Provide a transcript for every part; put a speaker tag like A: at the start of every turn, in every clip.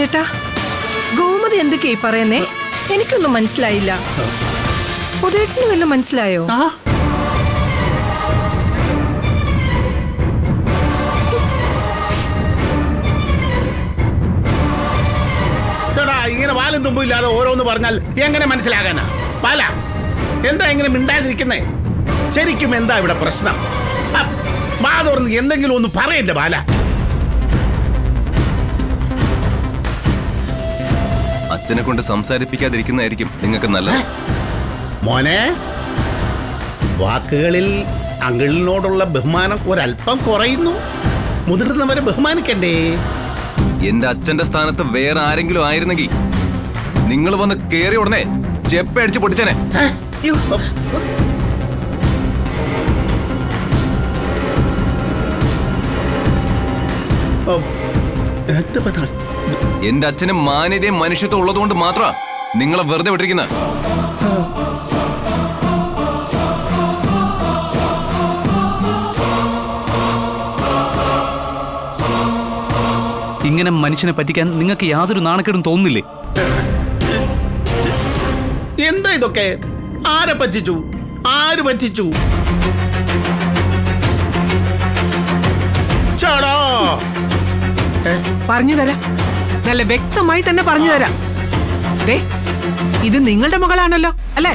A: ചേട്ടാ, ഗോമതി എന്തൊക്കെയായി പറയുന്നേ? എനിക്കൊന്നും മനസ്സിലായില്ല. ഉദയേട്ടന് വല്ലതും മനസ്സിലായോ?
B: ചേട്ടാ, ഇങ്ങനെ വാലും തുമ്പില്ലാതെ ഓരോന്ന് പറഞ്ഞാൽ എങ്ങനെ മനസ്സിലാകാനാ? പാല, എന്താ ഇങ്ങനെ മിണ്ടാതിരിക്കുന്നേ? ശരിക്കും എന്താ ഇവിടെ പ്രശ്നം? വാതോർന്ന് എന്തെങ്കിലും ഒന്ന് പറയല്ലേ ബാല?
C: അച്ഛനെ കൊണ്ട് സംസാരിപ്പിക്കാതിരിക്കുന്നതായിരിക്കും നിങ്ങൾക്ക് നല്ലത്.
B: മോനെ, വാക്കുകളിൽ അങ്കിളിനോടുള്ള ബഹുമാനം ഒരല്പം കുറയുന്നു. മുതിർന്നവരെ ബഹുമാനിക്കണ്ടേ?
C: എന്റെ അച്ഛന്റെ സ്ഥാനത്ത് വേറെ ആരെങ്കിലും ആയിരുന്നെങ്കിൽ നിങ്ങൾ വന്ന് കേറിയ ഉടനെ ചെപ്പടിച്ച് പൊട്ടിച്ചനെ. എന്റെ അച്ഛന് മാന്യതയും മനുഷ്യത്വം ഉള്ളതുകൊണ്ട് മാത്രമാ നിങ്ങളെ വെറുതെ വിട്ടിരിക്കുന്നത്.
D: ഇങ്ങനെ മനുഷ്യനെ പറ്റിക്കാൻ നിങ്ങൾക്ക് യാതൊരു നാണക്കേടും തോന്നുന്നില്ലേ?
B: എന്താ ഇതൊക്കെ? ആരെ പറ്റിച്ചു? ആര് പറ്റിച്ചു? ചേടാ,
E: പറഞ്ഞു തരാം, നല്ല വ്യക്തമായി തന്നെ പറഞ്ഞു തരാം. ദേ, ഇത് നിങ്ങളുടെ മകളാണല്ലോ, അല്ലേ?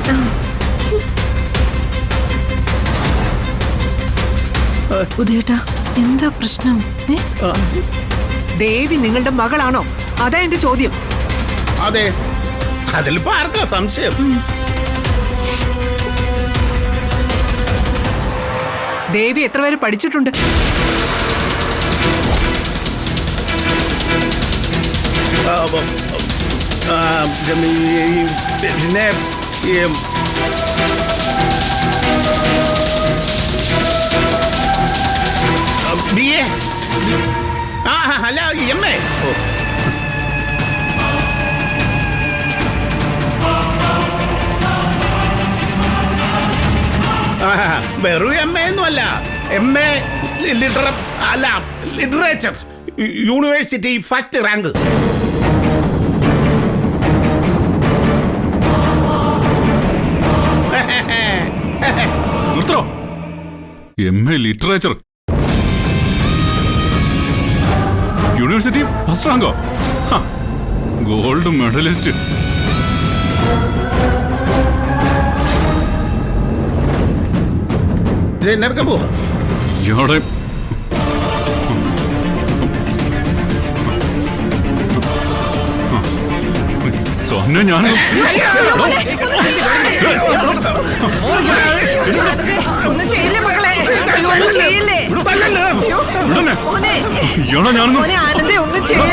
A: ഉദയേട്ടാ, എന്താ പ്രശ്നം?
E: ദേവി നിങ്ങളുടെ മകളാണോ? അതാ എന്റെ ചോദ്യം.
B: അതെ, അതിലിപ്പോ ആർക്കാ സംശയം?
E: ദേവി എത്ര പേര് പഠിച്ചിട്ടുണ്ട്?
B: പിന്നെ BA, അല്ല MA. വെറും MA ഒന്നുമല്ല, MA literature, university first rank.
F: MA literature, university first റാങ്കോ? Gold medalist.
B: നടക്കാൻ പോവാ
F: ഇയാടെ തന്നെ ഞാൻ
A: ഒന്നും ചെയ്യില്ലേ മകളെ, ഒന്നും ചെയ്യില്ലേ.
F: ഇയാളെ ഞാനൊന്നും
A: ആനന്ദേ, ഒന്നും ചെയ്യില്ലേ.